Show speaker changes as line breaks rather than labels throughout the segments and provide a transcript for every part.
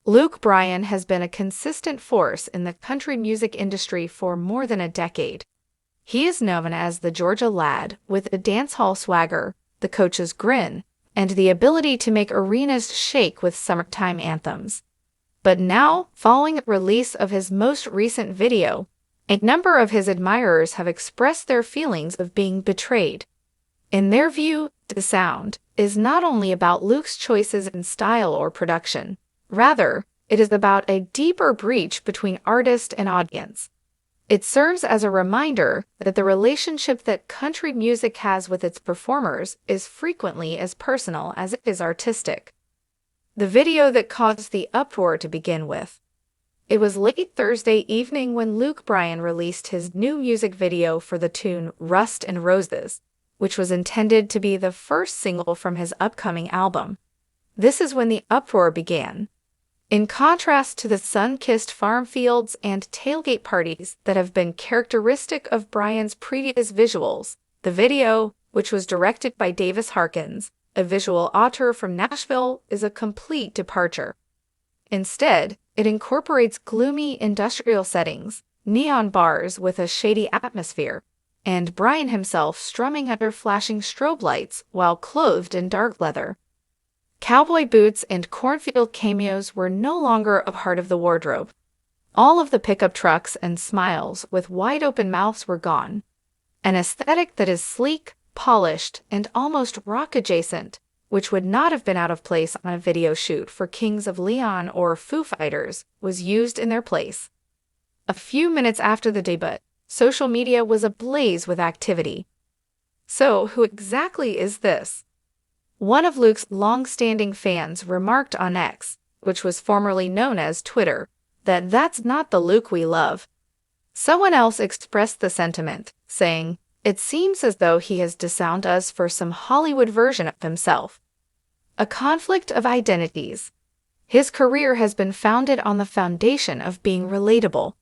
Luke Bryan has been a consistent force in the country music industry for more than a decade. He is known as the Georgia Lad, with a dancehall swagger, the coach's grin, and the ability to make arenas shake with summertime anthems. But now, following the release of his most recent video, a number of his admirers have expressed their feelings of being betrayed. In their view, Disowned is not only about Luke's choices in style or production. Rather, it is about a deeper breach between artist and audience. It serves as a reminder that the relationship that country music has with its performers is frequently as personal as it is artistic. The video that caused the uproar to begin with. It was late Thursday evening when Luke Bryan released his new music video for the tune Rust and Roses, which was intended to be the first single from his upcoming album. This is when the uproar began. In contrast to the sun-kissed farm fields and tailgate parties that have been characteristic of Bryan's previous visuals, the video, which was directed by Davis Harkins, a visual author from Nashville, is a complete departure. Instead, it incorporates gloomy industrial settings, neon bars with a shady atmosphere, and Bryan himself strumming under flashing strobe lights while clothed in dark leather. Cowboy boots and cornfield cameos were no longer a part of the wardrobe. All of the pickup trucks and smiles with wide-open mouths were gone. An aesthetic that is sleek, polished, and almost rock-adjacent, which would not have been out of place on a video shoot for Kings of Leon or Foo Fighters, was used in their place. A few minutes after the debut, social media was ablaze with activity. So, who exactly is this? One of Luke's long-standing fans remarked on X, which was formerly known as Twitter, that that's not the Luke we love. Someone else expressed the sentiment, saying, "It seems as though he has disowned us for some Hollywood version of himself." A conflict of identities. His career has been founded on the foundation of being relatable.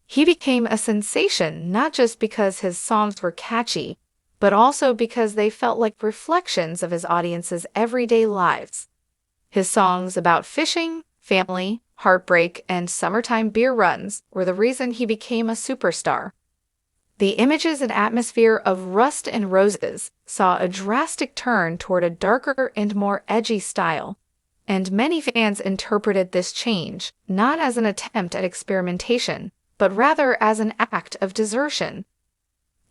He became a sensation not just because his songs were catchy, but also because they felt like reflections of his audience's everyday lives. His songs about fishing, family, heartbreak, and summertime beer runs were the reason he became a superstar. The images and atmosphere of Rust and Roses saw a drastic turn toward a darker and more edgy style, and many fans interpreted this change not as an attempt at experimentation, but rather as an act of desertion.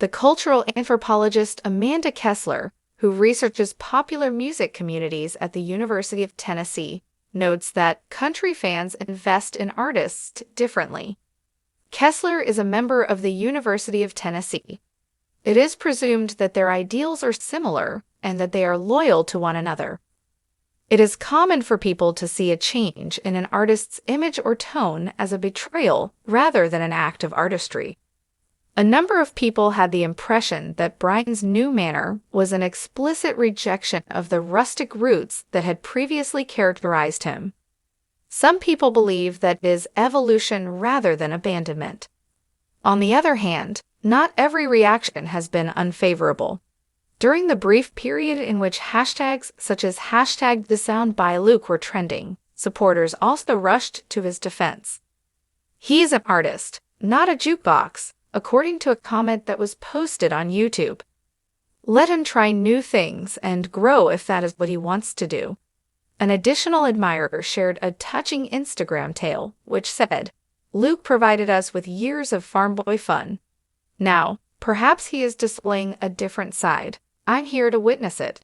The cultural anthropologist Amanda Kessler, who researches popular music communities at the University of Tennessee, notes that country fans invest in artists differently. Kessler is a member of the University of Tennessee. It is presumed that their ideals are similar and that they are loyal to one another. It is common for people to see a change in an artist's image or tone as a betrayal rather than an act of artistry. A number of people had the impression that Bryan's new manner was an explicit rejection of the rustic roots that had previously characterized him. Some people believe that it is evolution rather than abandonment. On the other hand, not every reaction has been unfavorable. During the brief period in which hashtags such as #DisownedByLuke were trending, supporters also rushed to his defense. "He is an artist, not a jukebox," according to a comment that was posted on YouTube. "Let him try new things and grow if that is what he wants to do." An additional admirer shared a touching Instagram tale, which said, "Luke provided us with years of farm boy fun. Now, perhaps he is displaying a different side. I'm here to witness it."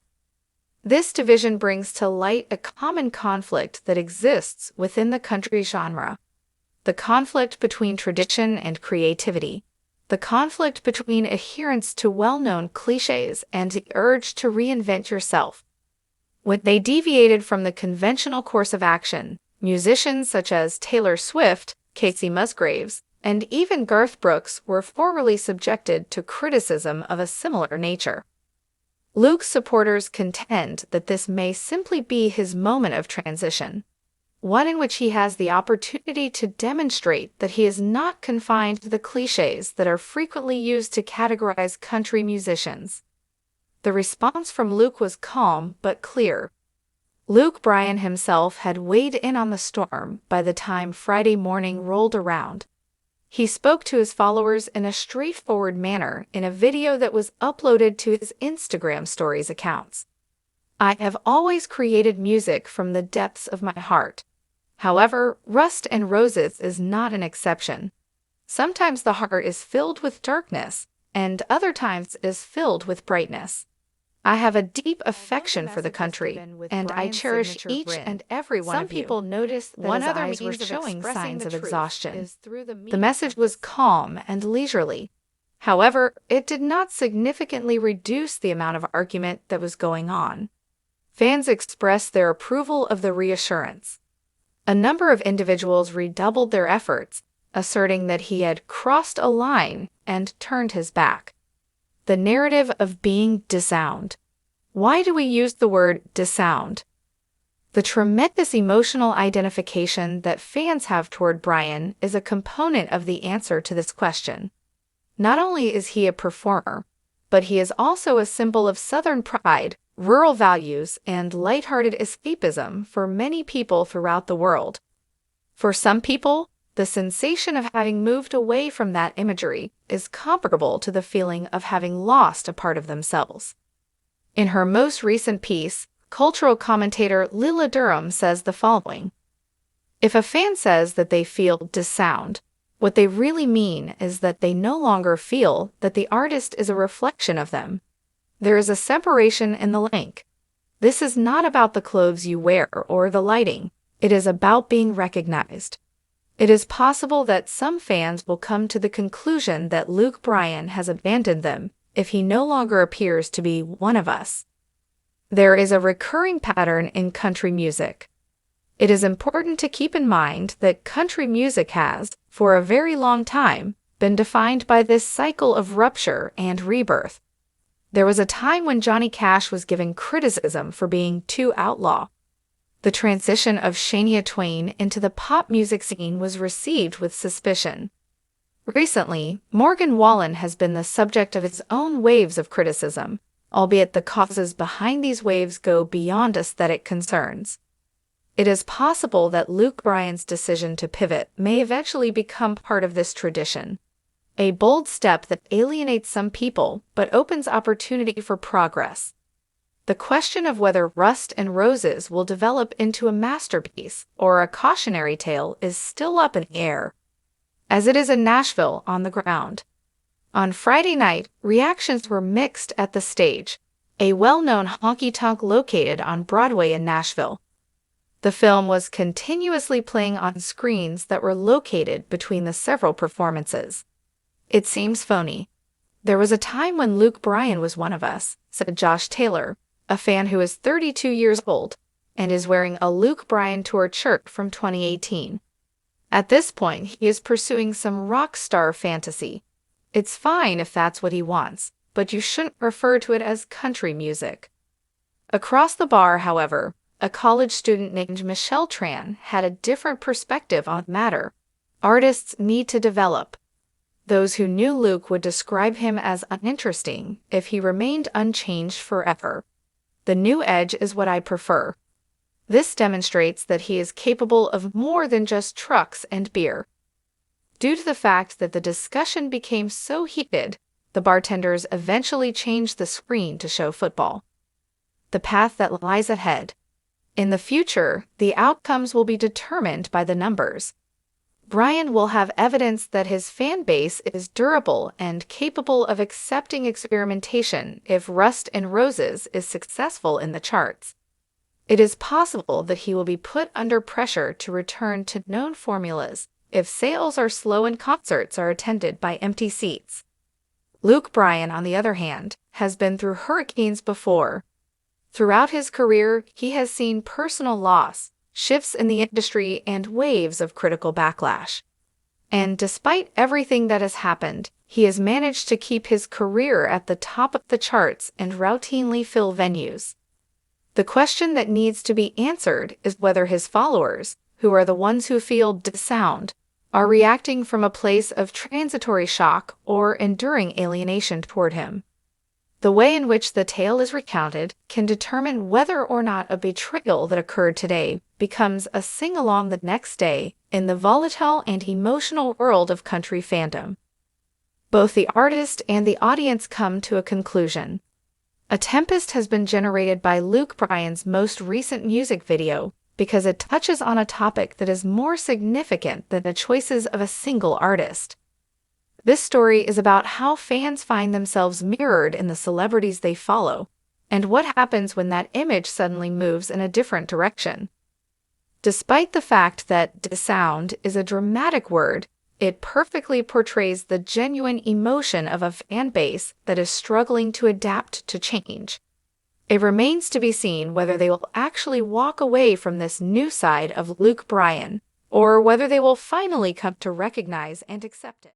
This division brings to light a common conflict that exists within the country genre. The conflict between tradition and creativity. The conflict between adherence to well-known cliches and the urge to reinvent yourself. When they deviated from the conventional course of action, musicians such as Taylor Swift, Casey Musgraves, and even Garth Brooks were formerly subjected to criticism of a similar nature. Luke's supporters contend that this may simply be his moment of transition, one in which he has the opportunity to demonstrate that he is not confined to the cliches that are frequently used to categorize country musicians. The response from Luke was calm but clear. Luke Bryan himself had weighed in on the storm by the time Friday morning rolled around. He spoke to his followers in a straightforward manner in a video that was uploaded to his Instagram Stories accounts. "I have always created music from the depths of my heart. However, Rust and Roses is not an exception. Sometimes the heart is filled with darkness, and other times it is filled with brightness. I have a deep affection for the country, and I cherish each and every one of you." Some people noticed that his eyes were showing signs of exhaustion. The message was calm and leisurely. However, it did not significantly reduce the amount of argument that was going on. Fans expressed their approval of the reassurance. A number of individuals redoubled their efforts, asserting that he had crossed a line and turned his back. The narrative of being disowned. Why do we use the word disowned? The tremendous emotional identification that fans have toward Bryan is a component of the answer to this question. Not only is he a performer, but he is also a symbol of Southern pride, rural values, and lighthearted escapism for many people throughout the world. For some people, the sensation of having moved away from that imagery is comparable to the feeling of having lost a part of themselves. In her most recent piece, cultural commentator Lila Durham says the following: "If a fan says that they feel disowned, what they really mean is that they no longer feel that the artist is a reflection of them. There is a separation in the link. This is not about the clothes you wear or the lighting. It is about being recognized." It is possible that some fans will come to the conclusion that Luke Bryan has abandoned them if he no longer appears to be one of us. There is a recurring pattern in country music. It is important to keep in mind that country music has, for a very long time, been defined by this cycle of rupture and rebirth. There was a time when Johnny Cash was given criticism for being too outlaw. The transition of Shania Twain into the pop music scene was received with suspicion. Recently, Morgan Wallen has been the subject of his own waves of criticism, albeit the causes behind these waves go beyond aesthetic concerns. It is possible that Luke Bryan's decision to pivot may eventually become part of this tradition. A bold step that alienates some people but opens opportunity for progress. The question of whether Rust and Roses will develop into a masterpiece or a cautionary tale is still up in the air, as it is in Nashville on the ground. On Friday night, reactions were mixed at the Stage, a well-known honky-tonk located on Broadway in Nashville. The film was continuously playing on screens that were located between the several performances. "It seems phony. There was a time when Luke Bryan was one of us," said Josh Taylor, a fan who is 32 years old and is wearing a Luke Bryan tour shirt from 2018. "At this point, he is pursuing some rock star fantasy. It's fine if that's what he wants, but you shouldn't refer to it as country music." Across the bar, however, a college student named Michelle Tran had a different perspective on the matter. "Artists need to develop. Those who knew Luke would describe him as uninteresting if he remained unchanged forever. The new edge is what I prefer. This demonstrates that he is capable of more than just trucks and beer." Due to the fact that the discussion became so heated, the bartenders eventually changed the screen to show football. The path that lies ahead. In the future, the outcomes will be determined by the numbers. Bryan will have evidence that his fan base is durable and capable of accepting experimentation if Rust and Roses is successful in the charts. It is possible that he will be put under pressure to return to known formulas if sales are slow and concerts are attended by empty seats. Luke Bryan, on the other hand, has been through hurricanes before. Throughout his career, he has seen personal loss, shifts in the industry, and waves of critical backlash. And despite everything that has happened, he has managed to keep his career at the top of the charts and routinely fill venues. The question that needs to be answered is whether his followers, who are the ones who feel disowned, are reacting from a place of transitory shock or enduring alienation toward him. The way in which the tale is recounted can determine whether or not a betrayal that occurred today becomes a sing-along the next day in the volatile and emotional world of country fandom. Both the artist and the audience come to a conclusion. A tempest has been generated by Luke Bryan's most recent music video because it touches on a topic that is more significant than the choices of a single artist. This story is about how fans find themselves mirrored in the celebrities they follow, and what happens when that image suddenly moves in a different direction. Despite the fact that "disowned" is a dramatic word, it perfectly portrays the genuine emotion of a fan base that is struggling to adapt to change. It remains to be seen whether they will actually walk away from this new side of Luke Bryan, or whether they will finally come to recognize and accept it.